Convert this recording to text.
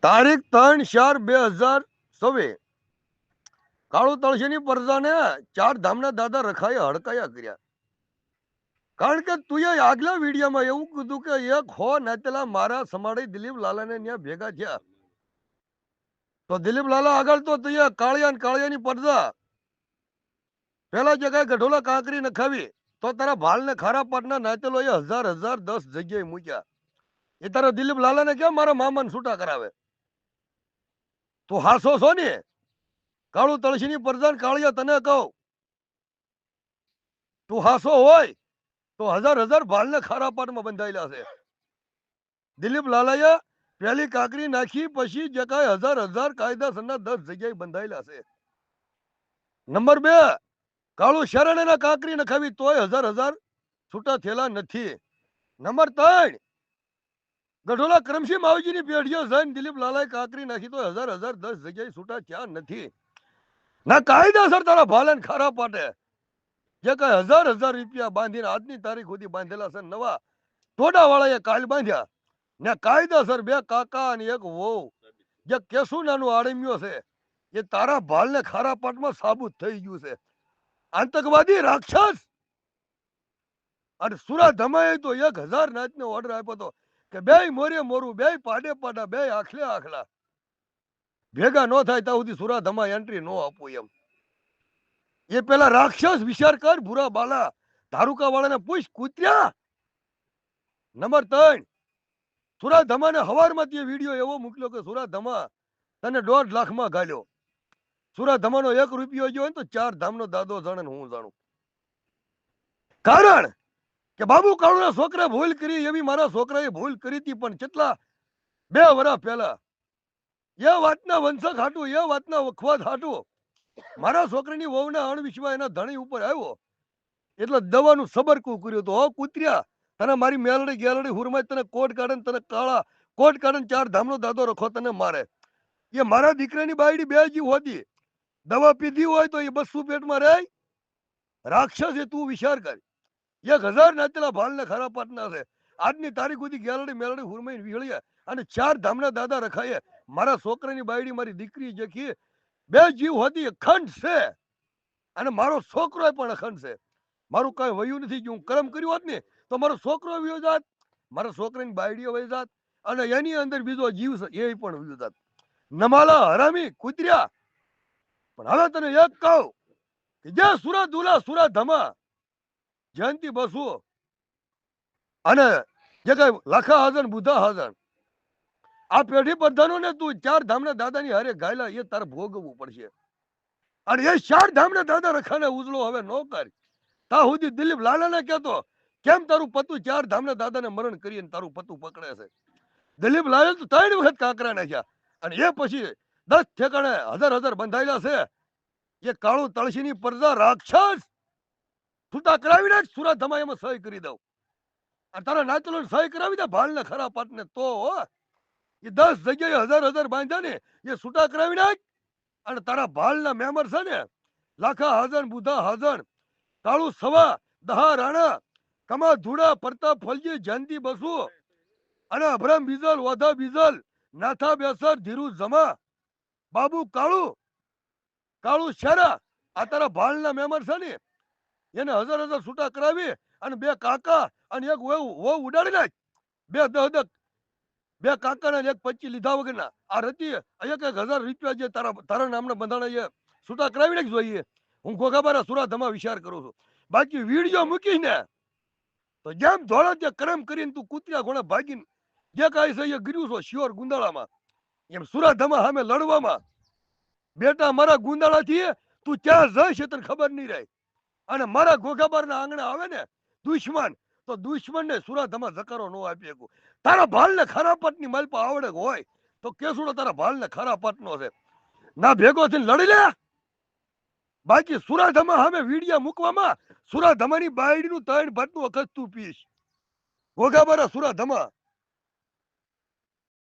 તારીખ 3/4/2024 કાળુ તળશીની પરજાને ચાર ધામના દાદા રખાએ હડકાયા કર્યા. કારણ કે તું આગલા વિડીયોમાં એવું કીધું કે એક હો નાતેલા મારા સમાડી દિલીપ લાલાને ત્યાં ભેગા થયા. તો દિલીપ લાલા આગળ તો તું કાળિયાની પરજા પેલા જગ્યાએ ગઢોલા કાંકરી નખાવી તો તારા ભાલને ખારા પાટના નાચેલો એ હજાર 10 જગ્યાએ મૂક્યા. એ તારા દિલીપ લાલાને કેમ મારા મામાને છૂટા કરાવે? તું હાસો છો ને? કાળુ તળશીની પરજાન કાળિયા તને કહું, તું હાસો હોય તો હજાર ભાલને ખારા પાટમાં બંધાયેલા છે. દિલીપ લાલાએ પેલી કાંકરી નાખી પછી જે કાંઈ હજાર કાયદાસરના 10 જગ્યાએ બંધાયેલા છે. નંબર 2, કાળુ શરણેના કાંકરી નખાવી તોય હજાર છૂટા થયેલા નથી. નંબર 3, ગઢોલા કરમસિંહ માવજીની પેઢીઓ જઈને દિલીપ લાલાએ કાંકરી નાખી તો હજાર 10 જગ્યાએ છૂટા થયા નથી. ના કાયદાસર તારા ભાલે ખારા પાટે જે કઈ હજાર રૂપિયા બાંધીને આજની તારીખ સુધી બાંધેલા છે. નવા ટોડા વાળાએ કાલ બાંધ્યા ને કાયદાસર 2 કાકા અને 1 વહુ જે કેસુ નાનું આડમ્યો છે એ તારા ભાલને ખારા પાટમાં સાબુત થઈ ગયું છે. આતંકવાદી રાક્ષસ. અને સુરા ધમાએ તો 1000 નાચનો ઓર્ડર આપ્યો હતો કે બે મોરે મોરું, બે પાડે પાડા, બે આખલે આખલા ભેગા ન થાય ત્યાં સુધી સુરા ધમા એન્ટ્રી ન આપવું એમ. એ પેલા રાક્ષસ વિચાર કર. ભૂરા બાલા ધારુકા વાળાને પૂછ કૂત્યા. નંબર 3, સુરા ધમાને હવારમાં તે વિડીયો એવો મોકલ્યો કે સુરા ધમા તને 1.5 લાખમાં ગાલ્યો. સુરા ધમાનો 1 રૂપિયો ગયો હોય તો 4 ધામનો દાદો જાણે હું જાણું. કારણ કે બાબુ કાળુના છોકરા ભૂલ કરી એવી મારા છોકરાએ ભૂલ કરી હતી, પણ કેટલા 2 વર્ષ પહેલા એ વાતના વંશક હાટું, એ વાતના વખવાદ હાટું મારા છોકરાની વહુના અણવિશ્વાસ એના ધણી ઉપર આવ્યો એટલે દવાનું સબરકું કર્યું હતું. હો કૂતર્યા, તને મારી મેલડી ગેલડી હુરમાય તને કોટ કાઢે, તને કાળા કોટ કાઢે 4 ધામનો દાદો રખો તને મારે. એ મારા દીકરાની બાયડી 2 જીવ હોતી, દવા પીધી હોય તો એ 200 પેટમાં રહે. રાક્ષસ એ તું વિચાર કર. 1000 નાચેલા ભાલને ખરા પાટના છે. આજની તારીખ સુધી ગેલડી મેલડી હુરમાઈ વિહળ્યા અને 4 ધામના દાદા રખાય. મારા છોકરાની બાયડી મારી દીકરી જેખી 2 જીવ હોતી અખંડ છે અને મારો છોકરો પણ અખંડ છે. મારું કઈ વયું નથી. હું કર્મ કર્યું હોત ને તો મારો છોકરો વયો જાત, મારા છોકરાની બાયડીઓ વહી જાત અને એની અંદર બીજો જીવ છે એ પણ વયો જાત. નમાલા હરામી કૂતર્યા. પણ હવે તને એક કહું કે જે સુરા દુલા સુરા ધમા જયંતિ બસુ અને જે કઈ લાખા હાજર બુધા હાજર આ પેઢી પ્રધાનો ને તું 4 ધામના દાદાની હારે ગાયલા એ તારે ભોગવવું પડશે. અને એ 4 ધામના દાદા રખાને ઉજળો હવે ન કર. તા સુધી દિલીપ લાલાને કહેતો કેમ તારું પતું 4 ધામના દાદાને મરણ કરીને તારું પતું પકડે છે. દિલીપ લાલે તો 3 વખત કાંકરા નાખ્યા અને એ પછી 10 ઠેકાણે હજાર બંધાયેલા છે. એ કાળુ તળશીની પરજા રાક્ષસ છૂટા કરાવીને જ સુરા ધમા એમાં સહી કરી દઉં અને તારા નાચલો સહી કરાવી દે ભાલને ખરા પાટને તો એ 10 જગ્યાએ હજાર બાંધ્યા ને એ છૂટા કરાવી નાખ અને તારા ભાલના મેમ્બર છે ને લાખા હાજર બુધા હાજર કાળુ સવા દહા રાણા કમા ધુડા પ્રતાપ ફલજી જયંતિ બસુ અને અભરમ બીજલ ઓધા બીજલ નાથા બેસર ધીરુ જમા બાબુ કાળુ શેરા આ તારા ભાલના મેમ્બર છે ને એને હજાર છૂટા કરાવી અને 2 કાકા અને 1 વહુ ઉડાડી નાખ. 2 કાકા ને 1 25 લીધા વગરના આ રતી 1000 રૂપિયા જે તારા નામના બંધાણા છૂટા કરાવી નાખ જોઈએ. હું ગોગાબારા સુરા ધમા વિચાર કરું છું. બાકી વિડીયો મૂકીને તો જેમ ધોળા તે કરમ કરીને તું કૂતરા ઘોડા ભાગીને જે કાંઈ છે એ ગીર્યું છો શિયોર ગુંદાળામાં એમ સુરા ધમા સામે લડવામાં બેટા મારા ગુંદાળાથી તું ક્યાં જઈશ તને ખબર નહીં રહે. અને મારા ગોગાબારના આંગણે આવે ને દુશ્મન તો દુશ્મનને સુરા ધમા જકારો ન આપી શકું. તારા ભાલને ખરા પાટની માલપા આવડે હોય તો કેસુડો તારા ભાલને ખરા પાટનો છે ના ભેગો થઈને લડી લે. બાકી સુરા ધમા સામે વીડિયા મૂકવામાં સુરા ધમાની બાયડીનું 3 ભાતનું અખત તું પીશ. ગોગાબારા સુરા ધમા